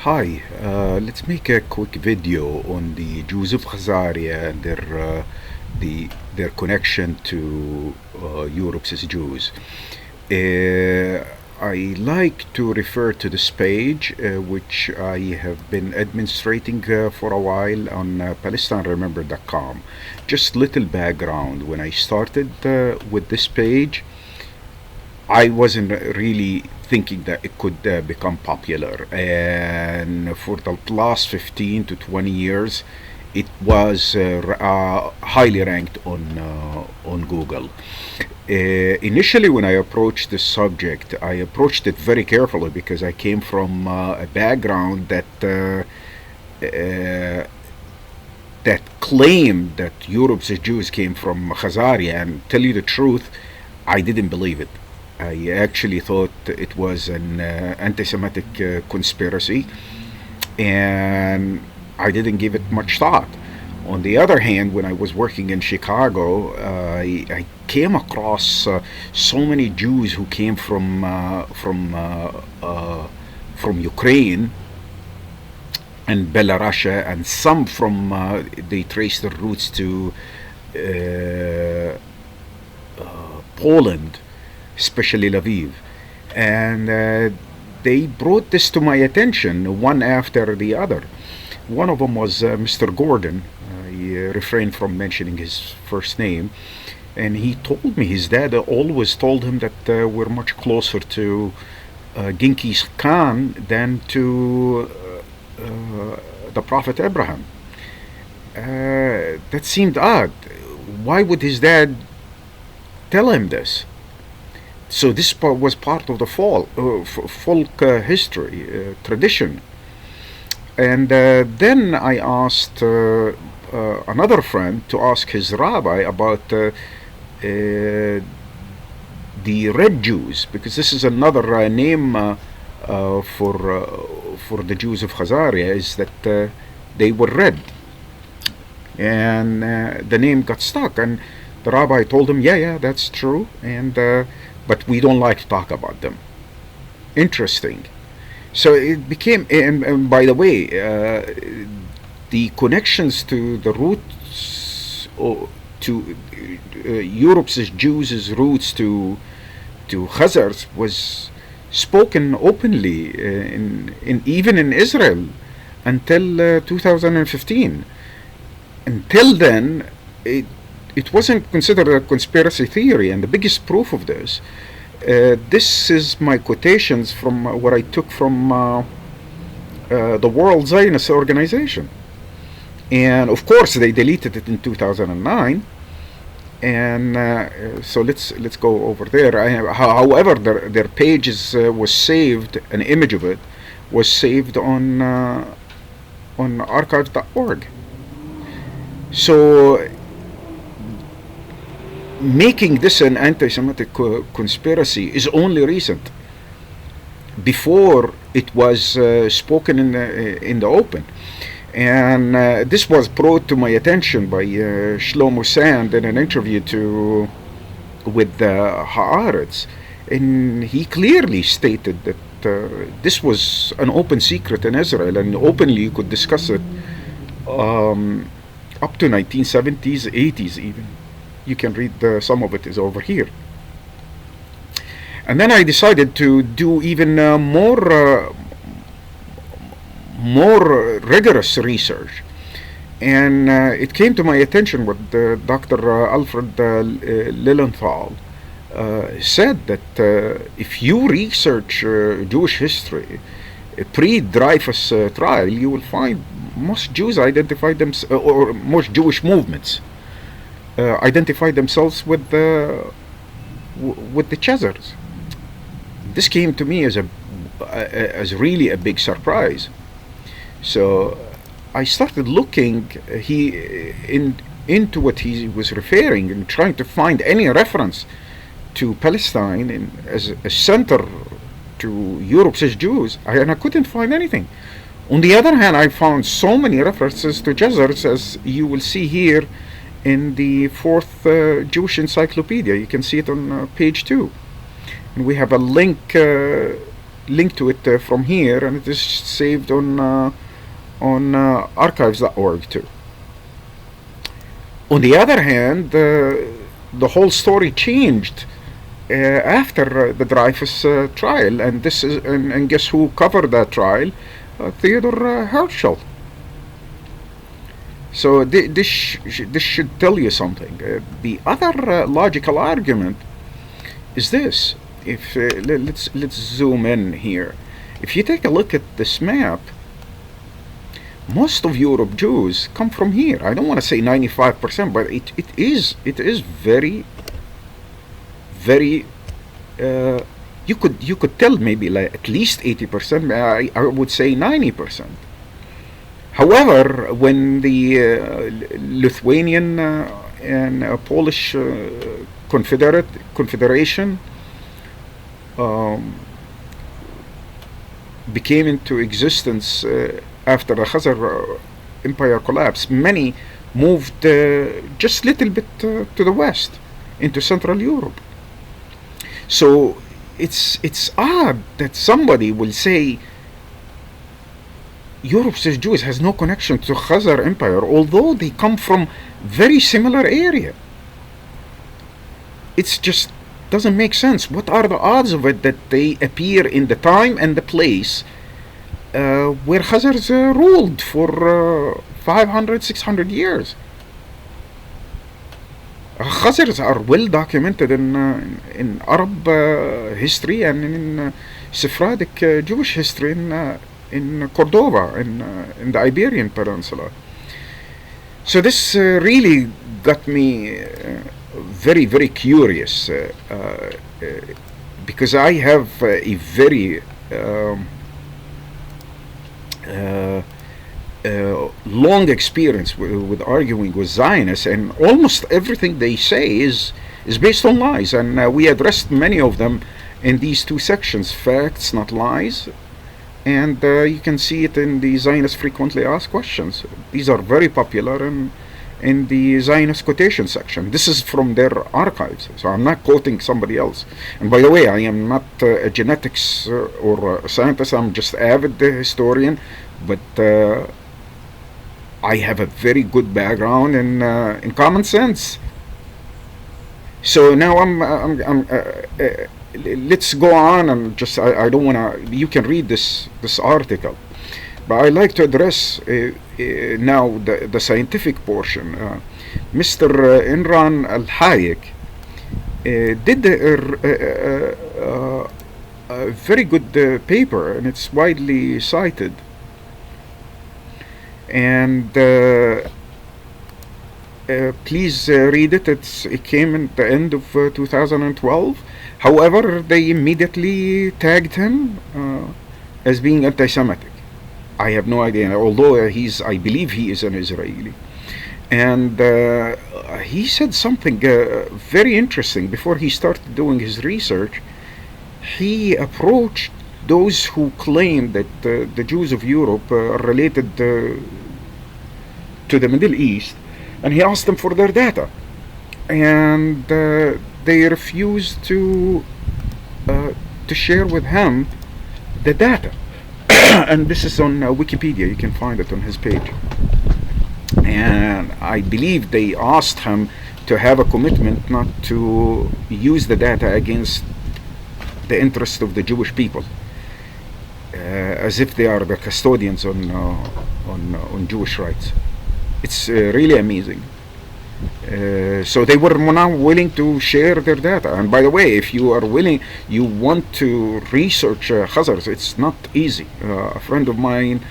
Hi, let's make a quick video on the Jews of Khazaria and their connection to Europe's Jews. I like to refer to this page, which I have been administrating for a while on PalestineRemember.com. Just little background. When I started with this page, I wasn't really thinking that it could become popular, and for the last 15 to 20 years, it was highly ranked on Google. Initially, when I approached this subject, I approached it very carefully because I came from a background that claimed that Europe's Jews came from Khazaria, and tell you the truth, I didn't believe it. I actually thought it was an anti-Semitic conspiracy, and I didn't give it much thought. On the other hand, when I was working in Chicago, I came across so many Jews who came from Ukraine and Belarus, and some from they traced their roots to Poland, especially Lviv, and they brought this to my attention one after the other. One of them was Mr. Gordon. I refrained from mentioning his first name, and he told me his dad always told him that we're much closer to Genghis Khan than to the Prophet Abraham. That seemed odd. Why would his dad tell him this? So this was part of the folk history, tradition. And then I asked another friend to ask his rabbi about the Red Jews, because this is another name for the Jews of Khazaria, is that they were red. And the name got stuck, and the rabbi told him, yeah, that's true, and but we don't like to talk about them. Interesting. So it became, and by the way, the connections to the roots, to Europe's Jews' roots to Khazars was spoken openly in even in Israel until 2015. Until then, it wasn't considered a conspiracy theory, and the biggest proof of this, this is my quotations from what I took from the World Zionist Organization, and of course they deleted it in 2009. And so let's go over there. However, their pages was saved. An image of it was saved on archives.org. So making this an anti-Semitic conspiracy is only recent. Before, it was spoken in the open, and this was brought to my attention by Shlomo Sand in an interview with Haaretz, and he clearly stated that this was an open secret in Israel, and openly you could discuss it up to 1970s, 80s even. You can read some of it is over here. And then I decided to do even more rigorous research, and it came to my attention what Dr. Alfred Lilienthal said, that if you research Jewish history pre-Dreyfus trial, you will find most Jews identified themselves, or most Jewish movements identified themselves with the Chazars. This came to me as really a big surprise. So I started looking into what he was referring, and trying to find any reference to Palestine as a center to Europe's Jews, and I couldn't find anything. On the other hand, I found so many references to Chazars, as you will see here in the fourth Jewish encyclopedia. You can see it on page 2. And we have a link link to it from here, and it is saved on archives.org too. On the other hand, the whole story changed after the Dreyfus trial, and and guess who covered that trial? Theodore Herschel. So this should tell you something. The other logical argument is this: if let's zoom in here. If you take a look at this map, most of Europe Jews come from here. I don't want to say 95%, but it is very very. You could tell maybe like at least 80%. I would say 90%. However, when the Lithuanian and Polish Confederation became into existence after the Khazar Empire collapsed, many moved just a little bit to the west, into Central Europe. So it's odd that somebody will say Europe's Jews has no connection to Khazar Empire, although they come from very similar area. It's just doesn't make sense. What are the odds of it that they appear in the time and the place where Khazars ruled for 500, 600 years? Khazars are well documented in Arab history and in Sephardic Jewish history in Cordoba, in the Iberian Peninsula. So this really got me very, very curious because I have a very long experience with arguing with Zionists, and almost everything they say is based on lies, and we addressed many of them in these two sections: facts, not lies. And you can see it in the Zionist frequently asked questions. These are very popular in the Zionist quotation section. This is from their archives, so I'm not quoting somebody else. And by the way, I am not a genetics or a scientist. I'm just an avid historian, but I have a very good background in common sense. So now let's go on, and just I don't want to. You can read this article, but I like to address now the scientific portion. Mr. Imran Al-Hayek did a very good paper, and it's widely cited. And please read it. It came at the end of 2012. However, they immediately tagged him as being anti-Semitic. I have no idea, although I believe he is an Israeli. And he said something very interesting. Before he started doing his research, he approached those who claim that the Jews of Europe are related to the Middle East, and he asked them for their data. And they refused to share with him the data. And this is on Wikipedia. You can find it on his page. And I believe they asked him to have a commitment not to use the data against the interest of the Jewish people, as if they are the custodians on Jewish rights. It's really amazing. So they were now willing to share their data. And by the way, if you are willing, you want to research Khazars, it's not easy. A friend of mine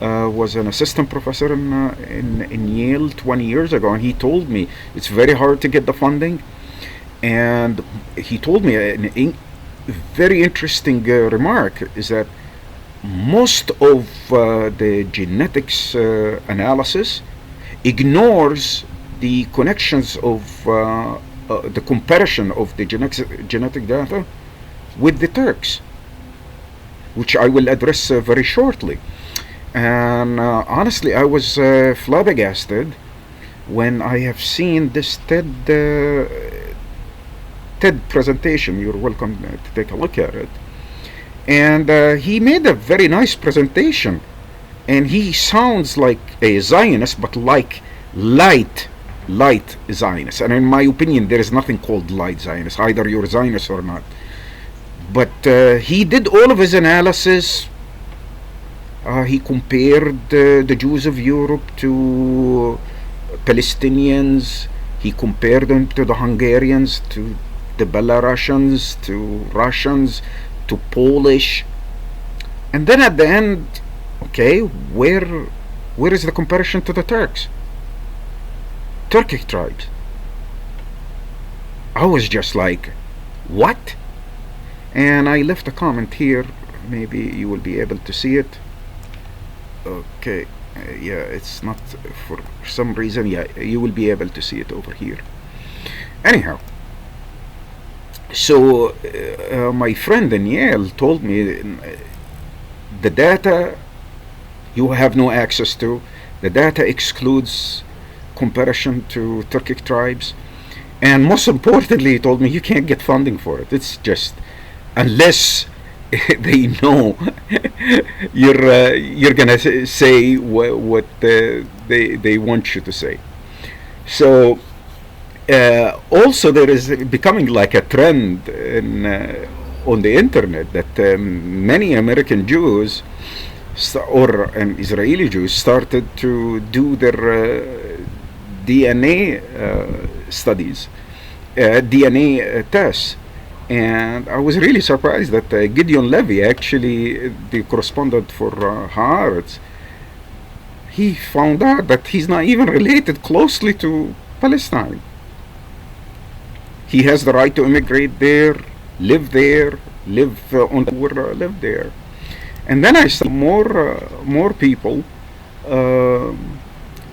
was an assistant professor in Yale 20 years ago, and he told me it's very hard to get the funding. And he told me a very interesting remark is that most of the genetics analysis ignores the connections of the comparison of the genetic data with the Turks, which I will address very shortly. And honestly, I was flabbergasted when I have seen this TED presentation. You're welcome to take a look at it. And he made a very nice presentation. And he sounds like a Zionist, but like light Zionist. And in my opinion, there is nothing called light Zionist. Either you're Zionist or not. But he did all of his analysis. He compared the Jews of Europe to Palestinians. He compared them to the Hungarians, to the Belarusians, to Russians, to Polish. And then at the end, okay, where is the comparison to the Turks? Turkic tribes. I was just like, what? And I left a comment here. Maybe you will be able to see it. Okay, yeah, it's not for some reason. Yeah, you will be able to see it over here. Anyhow, so my friend in Yale told me the data you have no access to. The data excludes comparison to Turkic tribes, and most importantly, he told me you can't get funding for it. It's just unless they know you're gonna say what they want you to say. So also there is becoming like a trend on the internet that many American Jews or Israeli Jews started to do their DNA studies, DNA tests. And I was really surprised that Gideon Levy, actually the correspondent for Haaretz, he found out that he's not even related closely to Palestine. He has the right to immigrate there, live on tour, live there. And then I saw more people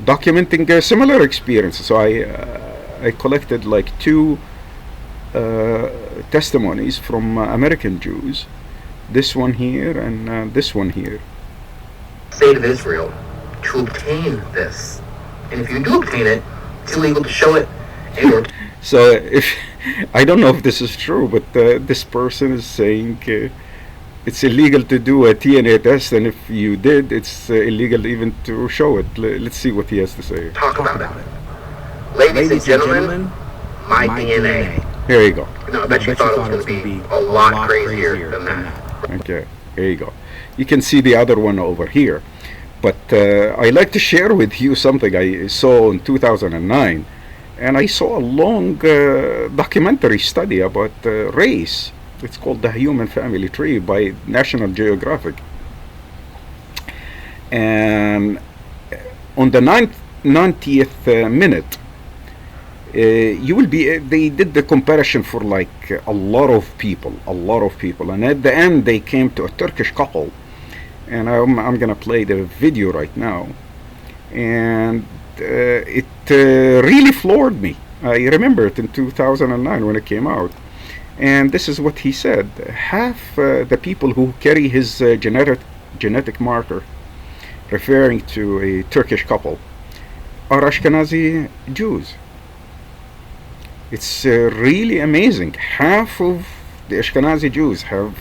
documenting a similar experiences. So I collected like two testimonies from American Jews, this one here and this one here. State of Israel to obtain this, and if you do obtain it, it's illegal to show it. So if I don't know if this is true, but this person is saying it's illegal to do a DNA test, and if you did, it's illegal even to show it. Let's see what he has to say. Talk about it. Ladies and gentlemen, my DNA. Here you go. No, I bet you thought it was going to be a lot crazier than that. Okay, here you go. You can see the other one over here. But I like to share with you something I saw in 2009. And I saw a long documentary study about race. It's called The Human Family Tree by National Geographic. And on the 90th minute, you will be they did the comparison for like a lot of people, and at the end they came to a Turkish couple, and I'm gonna play the video right now, and it really floored me. I remember it in 2009 when it came out, and this is what he said: half the people who carry his genetic marker, referring to a Turkish couple, are Ashkenazi Jews. It's really amazing. Half of the Ashkenazi Jews have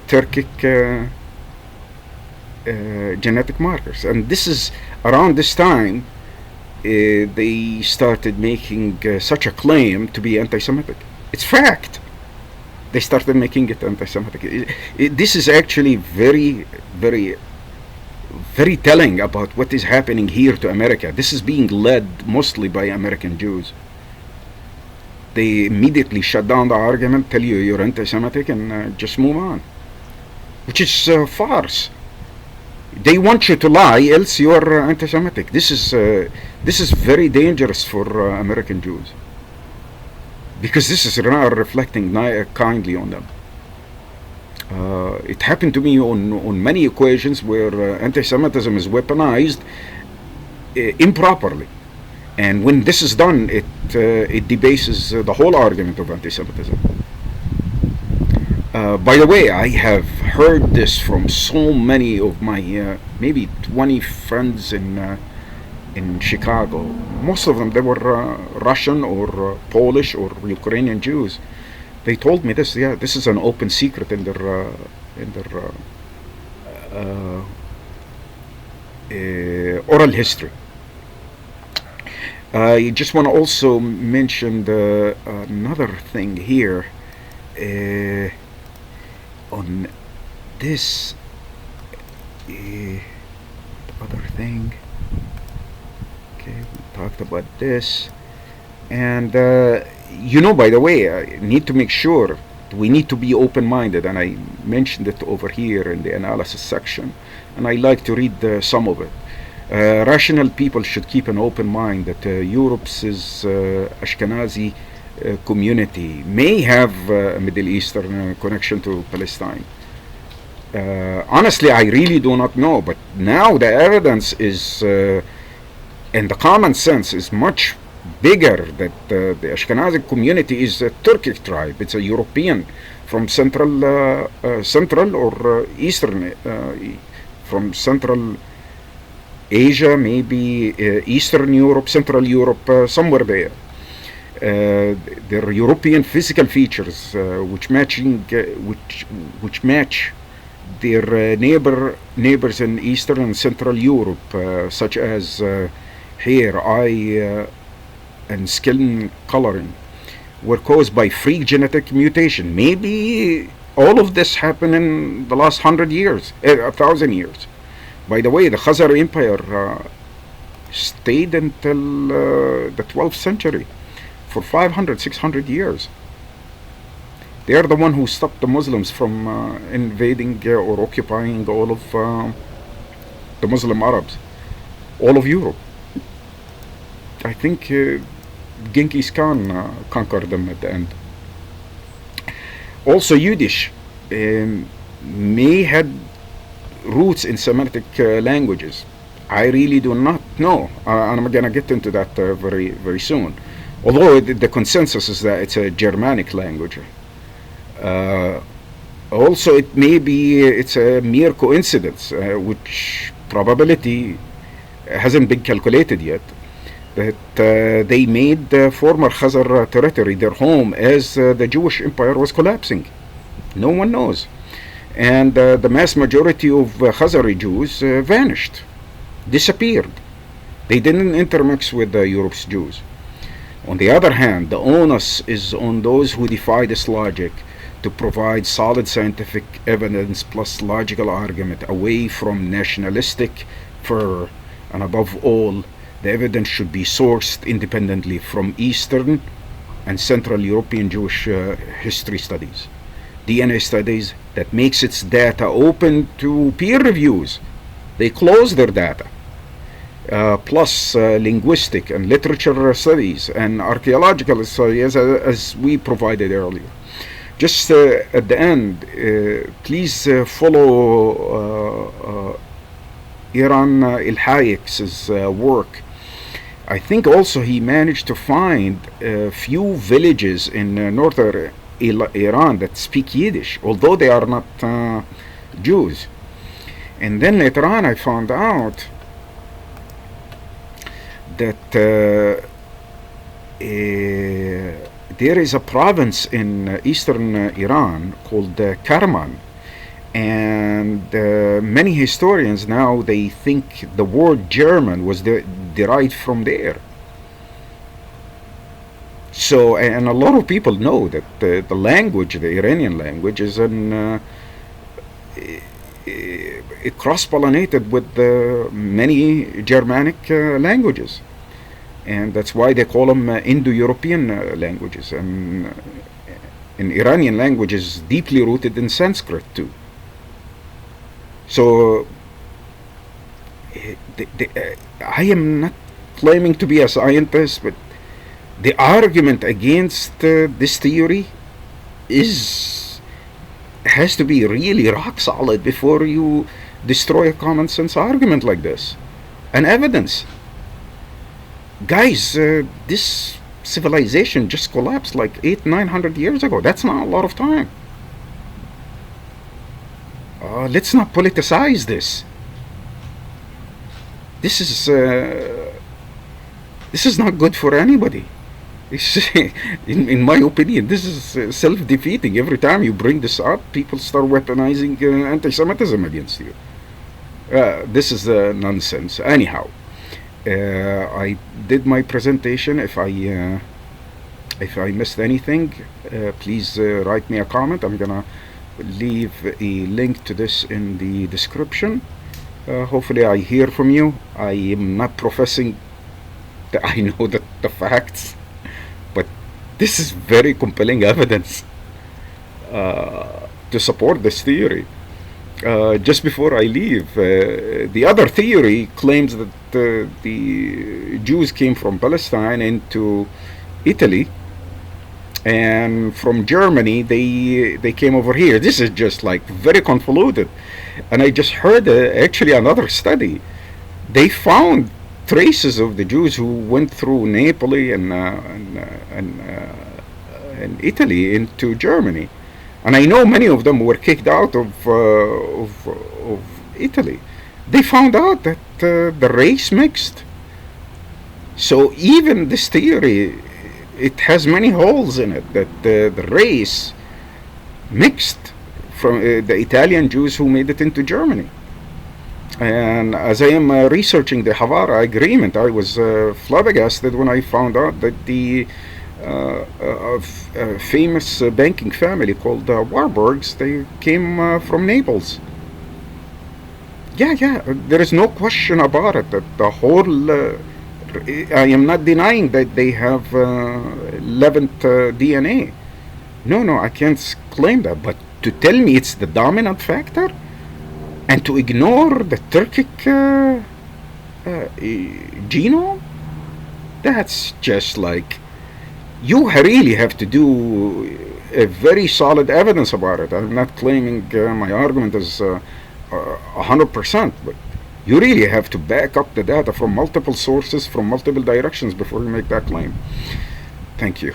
Turkic genetic markers, and this is around this time they started making such a claim to be anti-Semitic. It's fact. They started making it anti-Semitic. This is actually very, very, very telling about what is happening here to America. This is being led mostly by American Jews. They immediately shut down the argument, tell you you're anti-Semitic, and just move on, which is farce. They want you to lie, else you are anti-Semitic. This is very dangerous for American Jews, because this is not reflecting kindly on them. It happened to me on many occasions where anti-Semitism is weaponized improperly. And when this is done, it debases the whole argument of anti-Semitism. By the way, I have heard this from so many of my maybe 20 friends in Chicago. Most of them, they were Russian or Polish or Ukrainian Jews. They told me this. Yeah, this is an open secret in their in their oral history. I just want to also mention another thing here on this. The other thing. Okay, we talked about this, and by the way, I need to make sure we need to be open-minded, and I mentioned it over here in the analysis section, and I like to read some of it. Rational people should keep an open mind that Europe's Ashkenazi community may have a Middle Eastern connection to Palestine. Honestly, I really do not know, but now the evidence is, and the common sense is much bigger that the Ashkenazi community is a Turkic tribe. It's a European from Central or Eastern, from Central Asia, maybe Eastern Europe, Central Europe, somewhere there. Their European physical features, which match their neighbors in Eastern and Central Europe, such as hair, eye, and skin coloring, were caused by freak genetic mutation. Maybe all of this happened in the last 100 years, 1,000 years. By the way, the Khazar Empire stayed until the 12th century, for 500, 600 years. They are the one who stopped the Muslims from invading or occupying all of the Muslim Arabs, all of Europe. I think Genghis Khan conquered them at the end. Also, Yiddish may had roots in Semitic languages. I really do not know. I'm going to get into that very, very soon. Although the consensus is that it's a Germanic language. Also, it's a mere coincidence, which probability hasn't been calculated yet, that they made the former Khazar territory their home as the Jewish empire was collapsing. No one knows. And the mass majority of Khazari Jews vanished, disappeared. They didn't intermix with Europe's Jews. On the other hand, the onus is on those who defy this logic to provide solid scientific evidence plus logical argument away from nationalistic fervor, and above all, the evidence should be sourced independently from Eastern and Central European Jewish history studies, DNA studies that makes its data open to peer reviews. They close their data. Plus linguistic and literature studies and archaeological studies as we provided earlier. Just at the end, please follow Iran El-Hayek's work. I think also he managed to find a few villages in northern Iran that speak Yiddish, although they are not Jews. And then later on I found out that there is a province in eastern Iran called Karman, and many historians now they think the word German was derived from there. So, and a lot of people know that the language, the Iranian language, is it cross-pollinated with many Germanic languages, and that's why they call them Indo-European languages. And Iranian language is deeply rooted in Sanskrit too. So I am not claiming to be a scientist, but the argument against this theory has to be really rock solid before you destroy a common sense argument like this. And evidence. Guys, this civilization just collapsed like 800-900 years ago. That's not a lot of time. Let's not politicize this. This is not good for anybody. In my opinion, this is self-defeating. Every time you bring this up, people start weaponizing anti-Semitism against you. This is nonsense. Anyhow, I did my presentation. If I missed anything, please write me a comment. I'm gonna leave a link to this in the description. Hopefully I hear from you. I am not professing that I know the facts, but this is very compelling evidence to support this theory. Just before I leave, the other theory claims that the Jews came from Palestine into Italy, and from Germany they came over here. This is just like very convoluted. And I just heard actually another study. They found traces of the Jews who went through Napoli and Italy into Germany, and I know many of them were kicked out of Italy. They found out that the race mixed. So even this theory, it has many holes in it, that the race mixed from the Italian Jews who made it into Germany. And as I am researching the Havara Agreement, I was flabbergasted when I found out that the famous banking family called Warburgs, they came from Naples. Yeah, there is no question about it. That the whole, I am not denying that they have Levant DNA. No, I can't claim that. But to tell me it's the dominant factor, and to ignore the Turkic genome, that's just like, you really have to do a very solid evidence about it. I'm not claiming my argument is 100%, but you really have to back up the data from multiple sources, from multiple directions before you make that claim. Thank you.